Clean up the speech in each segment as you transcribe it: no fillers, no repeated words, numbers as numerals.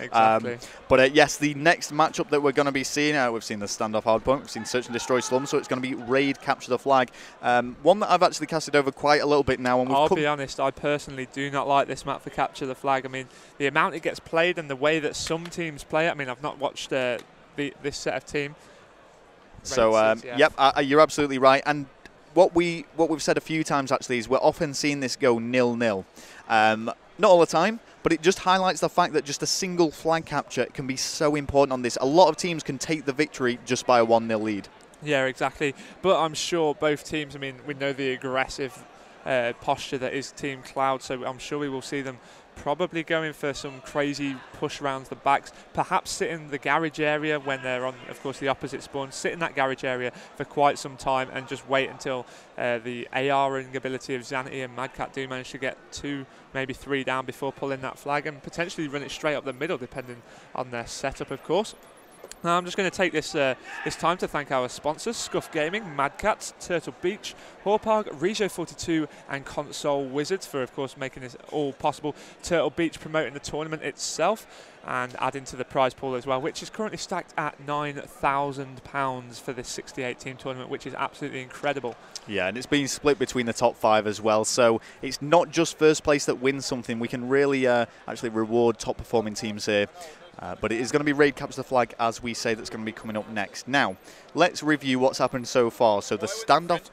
Exactly. But yes, the next matchup that we're going to be seeing, we've seen the standoff hardpoint, we've seen search and destroy slum, so it's going to be raid capture the flag. One that I've actually casted over quite a little bit now. And I'll be honest, I personally do not like this map for capture the flag. I mean, the amount it gets played and the way that some teams play it. I mean, I've not watched this set of team. So, yep, you're absolutely right. And what we've said a few times actually is we're often seeing this go 0-0. Not all the time, but it just highlights the fact that just a single flag capture can be so important on this. A lot of teams can take the victory just by a 1-0 lead. Yeah, exactly. But I'm sure both teams, I mean, we know the aggressive posture that is Team Cloud, so I'm sure we will see them probably going for some crazy push rounds the backs, perhaps sit in the garage area when they're on, of course, the opposite spawn, sit in that garage area for quite some time and just wait until the ARing ability of Xanity and Madcat do manage to get 2, maybe 3 down before pulling that flag and potentially run it straight up the middle, depending on their setup, of course. Now I'm just going to take this time to thank our sponsors, Scuff Gaming, Madcats, Turtle Beach, Horpark, Regio42 and Console Wizards for, of course, making this all possible. Turtle Beach promoting the tournament itself and adding to the prize pool as well, which is currently stacked at £9,000 for this 68-team tournament, which is absolutely incredible. Yeah, and it's been split between the top 5 as well, so it's not just first place that wins something. We can really actually reward top-performing teams here. But it is going to be raid capture the flag, as we say, that's going to be coming up next. Now, let's review what's happened so far. So the standoff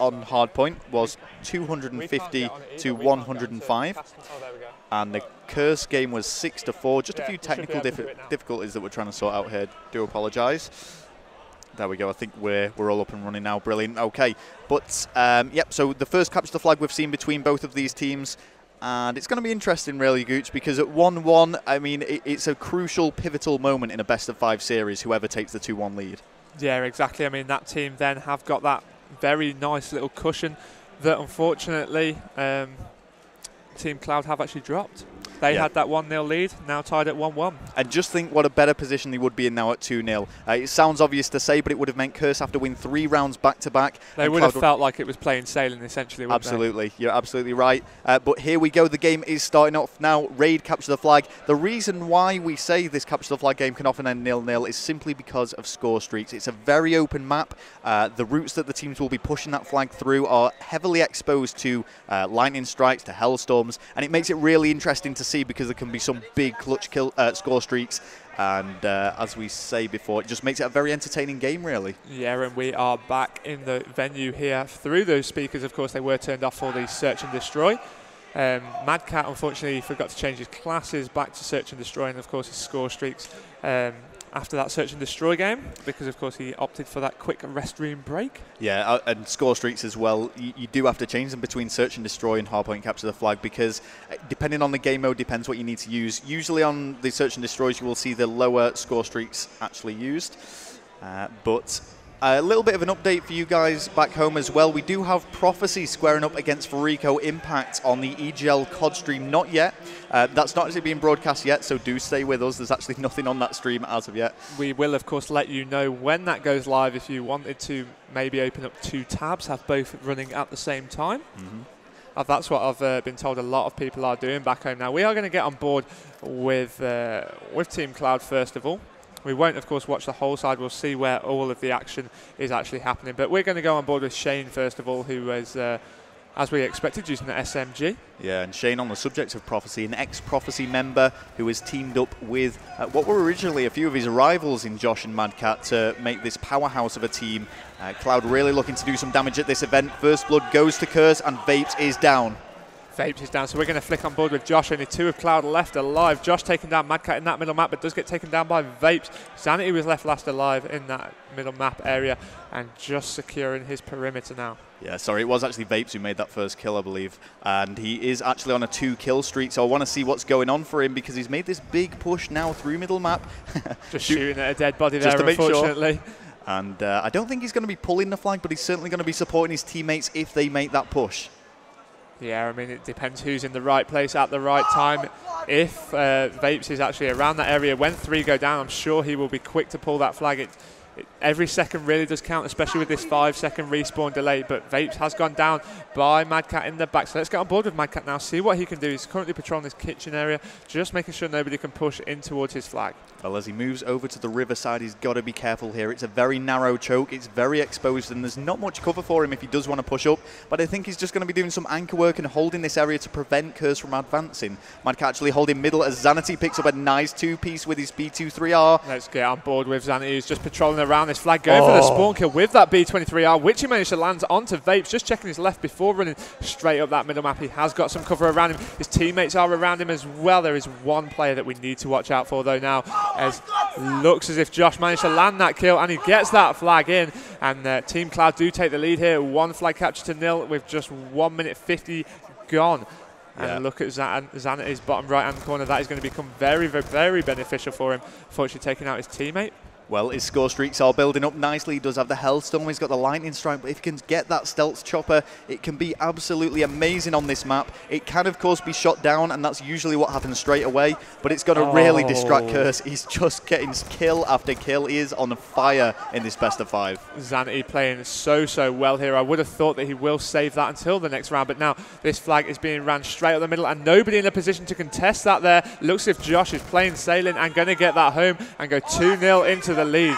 on hardpoint was 250 to 105, and the curse game was 6-4. Just a few technical difficulties that we're trying to sort out here. Do apologise. There we go. I think we're all up and running now. Brilliant. Okay, but yep. So the first capture the flag we've seen between both of these teams. And it's going to be interesting, really, Gooch, because at 1-1, I mean, it's a crucial, pivotal moment in a best-of-5 series, whoever takes the 2-1 lead. Yeah, exactly. I mean, that team then have got that very nice little cushion that, unfortunately, Team Cloud have actually dropped. They had that 1-0 lead, now tied at 1-1. And just think what a better position they would be in now at 2-0. It sounds obvious to say, but it would have meant Curse have to win 3 rounds back-to-back. They would have felt like it was plain sailing, essentially, wouldn't they? You're absolutely right. But here we go. The game is starting off now. Raid capture the flag. The reason why we say this capture the flag game can often end 0-0 is simply because of score streaks. It's a very open map. The routes that the teams will be pushing that flag through are heavily exposed to lightning strikes, to hellstorms, and it makes it really interesting to see because there can be some big clutch score streaks, and as we say before, it just makes it a very entertaining game, really. Yeah, and we are back in the venue here through those speakers. Of course, they were turned off for the search and destroy. Madcat, unfortunately, forgot to change his classes back to search and destroy, and of course his score streaks after that search and destroy game, because of course he opted for that quick restroom break. Yeah, and score streaks as well, you do have to change them between search and destroy and hardpoint capture the flag, because depending on the game mode depends what you need to use. Usually on the search and destroys you will see the lower score streaks actually used, but a little bit of an update for you guys back home as well. We do have Prophecy squaring up against Farico Impact on the EGL COD stream. Not yet. That's not actually being broadcast yet, so do stay with us. There's actually nothing on that stream as of yet. We will, of course, let you know when that goes live if you wanted to maybe open up 2 tabs, have both running at the same time. That's what I've been told a lot of people are doing back home now. We are going to get on board with Team Cloud first of all. We won't, of course, watch the whole side. We'll see where all of the action is actually happening. But we're going to go on board with Shane, first of all, who is, as we expected, using the SMG. Yeah, and Shane, on the subject of Prophecy, an ex-Prophecy member who has teamed up with what were originally a few of his rivals in Josh and Madcat to make this powerhouse of a team. Cloud really looking to do some damage at this event. First Blood goes to Curse, and Vapes is down. Vapes is down, so we're going to flick on board with Josh. Only 2 of Cloud left alive. Josh taking down Madcat in that middle map, but does get taken down by Vapes. Xanity was left last alive in that middle map area and just securing his perimeter now. Yeah, sorry, it was actually Vapes who made that first kill, I believe. And he is actually on a 2-kill streak, so I want to see what's going on for him because he's made this big push now through middle map. Just shooting at a dead body there, unfortunately. Sure. And I don't think he's going to be pulling the flag, but he's certainly going to be supporting his teammates if they make that push. Yeah, I mean, it depends who's in the right place at the right time. If Vapes is actually around that area, when 3 go down, I'm sure he will be quick to pull that flag. Every second really does count, especially with this 5-second respawn delay, but Vapes has gone down by Madcat in the back. So let's get on board with Madcat now, see what he can do. He's currently patrolling this kitchen area, just making sure nobody can push in towards his flag. Well, as he moves over to the riverside, he's got to be careful here. It's a very narrow choke, it's very exposed, and there's not much cover for him if he does want to push up, but I think he's just going to be doing some anchor work and holding this area to prevent Curse from advancing. Madcat actually holding middle as Zanity picks up a nice 2-piece with his B23R. Let's get on board with Zanity, who's just patrolling around this flag, going for the spawn kill with that B23R, which he managed to land onto Vapes, just checking his left before running straight up that middle map. He has got some cover around him. His teammates are around him as well. There is one player that we need to watch out for, though, now, as looks as if Josh managed to land that kill, and he gets that flag in, and Team Cloud do take the lead here. 1 flag capture to 0 with just 1 minute 50 gone. And look at Zanity's bottom right-hand corner. That is going to become very, very, very beneficial for him, unfortunately taking out his teammate. Well, his score streaks are building up nicely. He does have the Hellstorm, he's got the Lightning Strike, but if he can get that Stealth Chopper, it can be absolutely amazing on this map. It can, of course, be shot down, and that's usually what happens straight away, but it's got to really distract Curse. He's just getting kill after kill. He is on fire in this best of 5. Zanity playing so well here. I would have thought that he will save that until the next round, but now this flag is being ran straight up the middle, and nobody in a position to contest that there. Looks as if Josh is playing sailing and going to get that home and go 2-0 into the lead.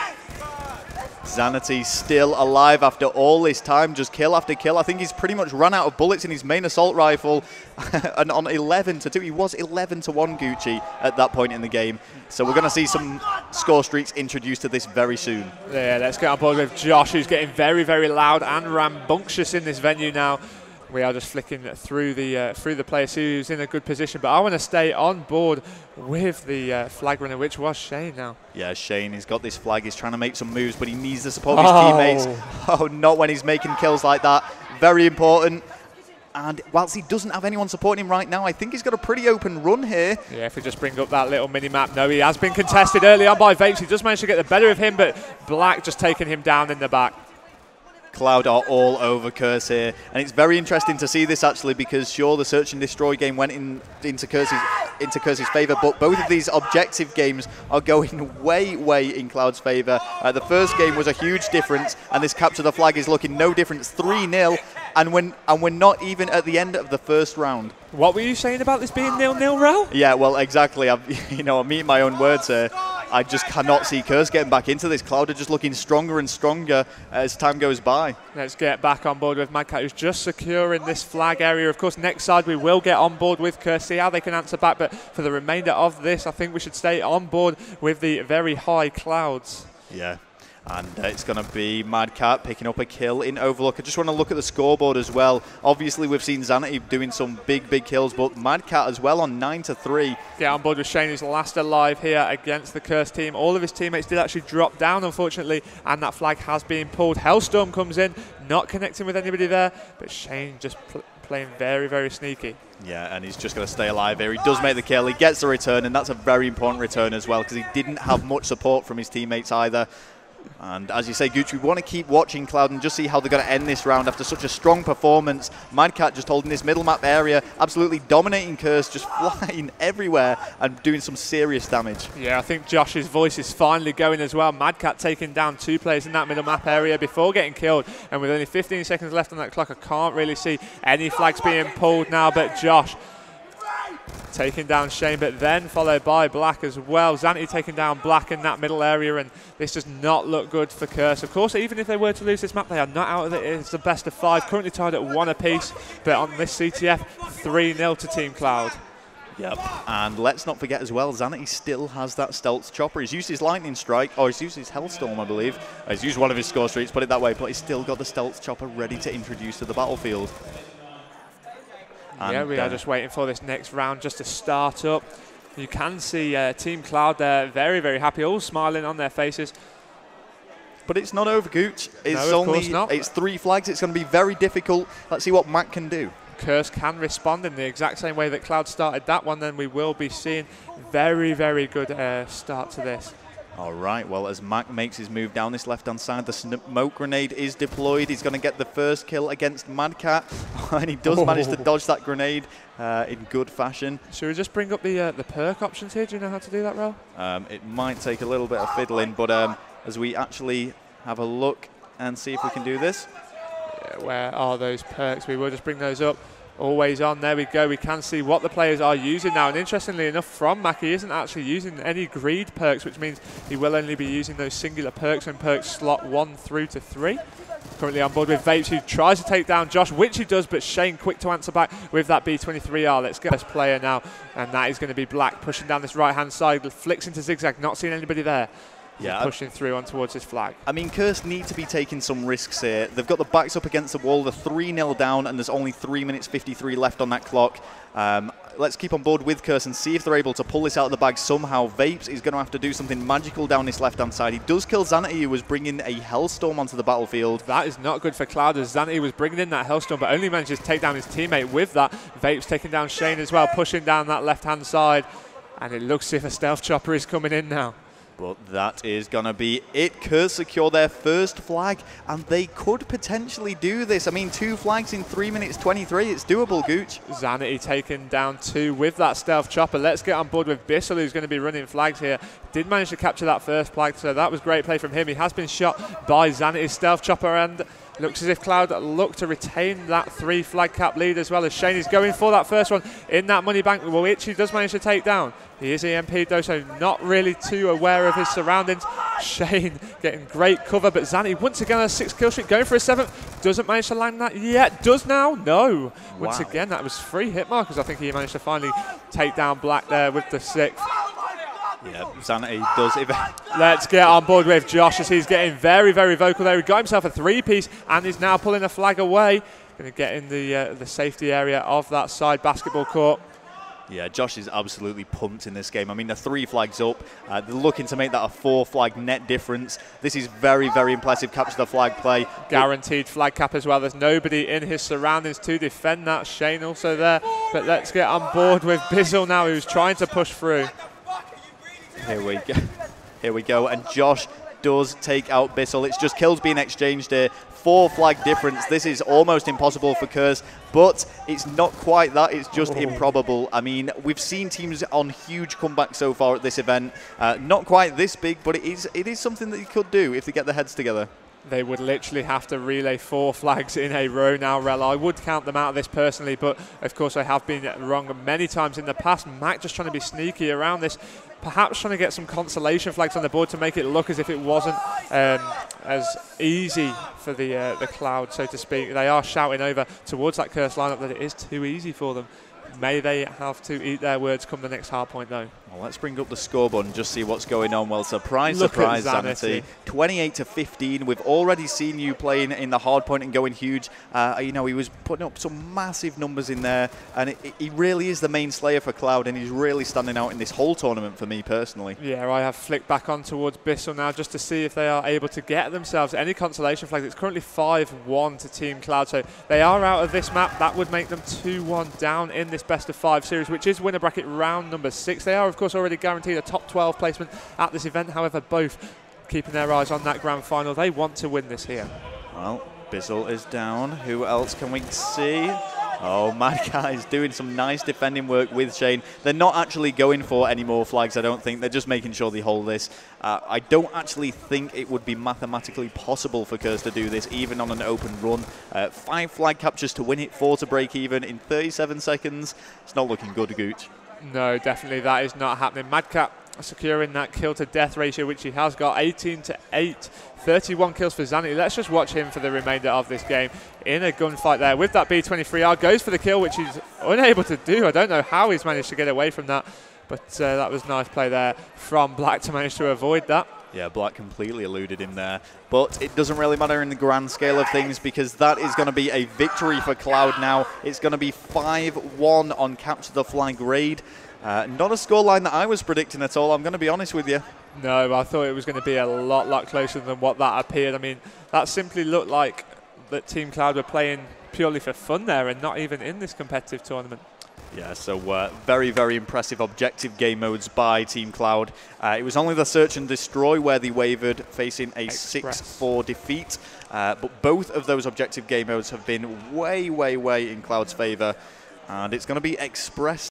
Zanity still alive after all this time, just kill after kill. I think he's pretty much run out of bullets in his main assault rifle, and on 11-2, he was 11-1 Gucci at that point in the game. So we're going to see some score streaks introduced to this very soon. Yeah, let's get on board with Josh, who's getting very, very loud and rambunctious in this venue now. We are just flicking through the players who's in a good position, but I want to stay on board with the flag runner, which was Shane now. Yeah, Shane, he's got this flag, he's trying to make some moves, but he needs the support of his teammates. Oh, not when he's making kills like that. Very important. And whilst he doesn't have anyone supporting him right now, I think he's got a pretty open run here. Yeah, if we just bring up that little mini-map. No, he has been contested early on by Vapes. He just managed to get the better of him, but Black just taking him down in the back. Cloud are all over Curse here, and it's very interesting to see this actually, because sure, the Search and Destroy game went into Curse's favour, but both of these objective games are going way in Cloud's favour. The first game was a huge difference, and this capture the flag is looking no different. It's 3-0, and we're not even at the end of the first round. What were you saying about this being 0-0, Rel? Yeah, well, exactly. I'm eating my own words here. I just cannot see Curse getting back into this. Cloud are just looking stronger and stronger as time goes by. Let's get back on board with Madcat, who's just securing this flag area. Of course, next side we will get on board with Curse, see how they can answer back. But for the remainder of this, I think we should stay on board with the very high Clouds. Yeah. And it's going to be Madcat picking up a kill in Overlook. I just want to look at the scoreboard as well. Obviously, we've seen Zanity doing some big kills, but Madcat as well on 9-3. Get on board with Shane, who's last alive here against the Curse team. All of his teammates did actually drop down, unfortunately, and that flag has been pulled. Hellstorm comes in, not connecting with anybody there, but Shane just playing very sneaky. Yeah, and he's just going to stay alive here. He does make the kill, he gets the return, and that's a very important return as well, because he didn't have much support from his teammates either. And as you say, Gucci, we want to keep watching Cloud and just see how they're going to end this round after such a strong performance. Madcat just holding this middle map area, absolutely dominating Curse, just flying everywhere and doing some serious damage. Yeah, I think Josh's voice is finally going as well. Madcat taking down 2 players in that middle map area before getting killed. And with only 15 seconds left on that clock, I can't really see any flags being pulled now, but Josh taking down Shane, but then followed by Black as well. Zanity taking down Black in that middle area, and this does not look good for Curse. Of course, even if they were to lose this map, they are not out of it. It's the best of 5, currently tied at 1 apiece, but on this CTF, 3-0 to Team Cloud. Yep, and let's not forget as well, Zanity still has that Stealth Chopper. He's used his Lightning Strike, or he's used his Hellstorm, I believe. He's used one of his score streaks, put it that way, but he's still got the Stealth Chopper ready to introduce to the battlefield. Yeah, we are just waiting for this next round just to start up. You can see Team Cloud there very happy, all smiling on their faces. But it's not over, Gooch. It's 3 flags. It's going to be very difficult. Let's see what Mac can do. Curse can respond in the exact same way that Cloud started that one, then we will be seeing very good start to this. All right, well, as Mac makes his move down this left-hand side, the smoke grenade is deployed. He's going to get the first kill against Madcat, and he does manage to dodge that grenade in good fashion. Should we just bring up the perk options here? Do you know how to do that, Ral? It might take a little bit of fiddling, but as we actually have a look and see if we can do this. Yeah, where are those perks? We will just bring those up. Always on. There we go. We can see what the players are using now. And interestingly enough, from Mac, he isn't actually using any greed perks, which means he will only be using those singular perks and perks slot 1 through to 3. Currently on board with Vapes, who tries to take down Josh, which he does, but Shane quick to answer back with that B23R. Let's get this player now, and that is going to be Black pushing down this right-hand side, flicks into zigzag, not seeing anybody there. Yeah, pushing through on towards his flag. I mean, Curse need to be taking some risks here. They've got the backs up against the wall. They're 3-0 down, and there's only 3 minutes 53 left on that clock. Let's keep on board with Curse and see if they're able to pull this out of the bag somehow. Vapes is going to have to do something magical down this left-hand side. He does kill Xanity, who was bringing a Hellstorm onto the battlefield. That is not good for Cloud, as Xanity was bringing in that Hellstorm, but only manages to take down his teammate with that. Vapes taking down Shane as well, pushing down that left-hand side. And it looks as if a stealth chopper is coming in now. But that is going to be it. Curse secure their first flag, and they could potentially do this. I mean, 2 flags in 3 minutes 23. It's doable, Gooch. Xanity taken down 2 with that stealth chopper. Let's get on board with Bissell, who's going to be running flags here. Did manage to capture that first flag, so that was great play from him. He has been shot by Xanity's stealth chopper, and looks as if Cloud look to retain that 3 flag cap lead, as well as Shane is going for that first one in that money bank, which he does manage to take down. He is EMP'd though, so not really too aware of his surroundings. Shane getting great cover, but Xanity once again on a 6 kill streak, going for a 7th. Doesn't manage to land that yet. Does now? No. Once again, that was 3 hit markers. I think he managed to finally take down Black there with the 6th. Yeah, Xanity does. Let's get on board with Josh, as he's getting very, very vocal there. He got himself a 3-piece and is now pulling a flag away. Going to get in the safety area of that side basketball court. Yeah, Josh is absolutely pumped in this game. I mean, they're 3 flags up. They're looking to make that a 4-flag net difference. This is very, very impressive capture the flag play. Guaranteed flag cap as well. There's nobody in his surroundings to defend that. Shane also there. But let's get on board with Bizzle now, who's trying to push through. Here we go. Here we go. And Josh does take out Bissell. It's just kills being exchanged here. 4 flag difference. This is almost impossible for Curse, but it's not quite that. It's just improbable. I mean, we've seen teams on huge comebacks so far at this event. Not quite this big, but it is something that you could do if they get their heads together. They would literally have to relay 4 flags in a row now, Rel. I would count them out of this personally, but of course I have been wrong many times in the past. Mac just trying to be sneaky around this, perhaps trying to get some consolation flags on the board to make it look as if it wasn't as easy for the Cloud, so to speak. They are shouting over towards that Curse lineup that it is too easy for them. May they have to eat their words come the next hard point, though. Well, let's bring up the scoreboard and just see what's going on. Well, surprise, surprise, Xanity. 28-15. We've already seen you playing in the hard point and going huge. You know, he was putting up some massive numbers in there, and he really is the main slayer for Cloud, and he's really standing out in this whole tournament for me personally. Yeah, I have flicked back on towards Bissell now just to see if they are able to get themselves any consolation flags. It's currently 5-1 to Team Cloud, so they are out of this map. That would make them 2-1 down in this best-of-5 series, which is winner bracket round number 6. They are, of course, already guaranteed a top 12 placement at this event. However, both keeping their eyes on that grand final. They want to win this here. Well, Bizzle is down. Who else can we see? Oh, Mad Guy's doing some nice defending work with Shane. They're not actually going for any more flags, I don't think. They're just making sure they hold this. I don't actually think it would be mathematically possible for Curse to do this, even on an open run. 5 flag captures to win it, 4 to break even in 37 seconds. It's not looking good, Gooch. No, definitely that is not happening. Madcap securing that kill to death ratio, which he has got, 18-8, 31 kills for Xanity. Let's just watch him for the remainder of this game in a gunfight there with that B23R. Goes for the kill, which he's unable to do. I don't know how he's managed to get away from that, but that was nice play there from Black to manage to avoid that. Yeah, Black completely eluded him there. But it doesn't really matter in the grand scale of things, because that is going to be a victory for Cloud now. It's going to be 5-1 on Capture the Flag raid. Not a scoreline that I was predicting at all, I'm going to be honest with you. No, I thought it was going to be a lot closer than what that appeared. I mean, that simply looked like that Team Cloud were playing purely for fun there and not even in this competitive tournament. Yeah, so very, very impressive objective game modes by Team Cloud. It was only the Search and Destroy where they wavered, facing a 6-4 defeat. But both of those objective game modes have been way in Cloud's favour. And it's going to be Express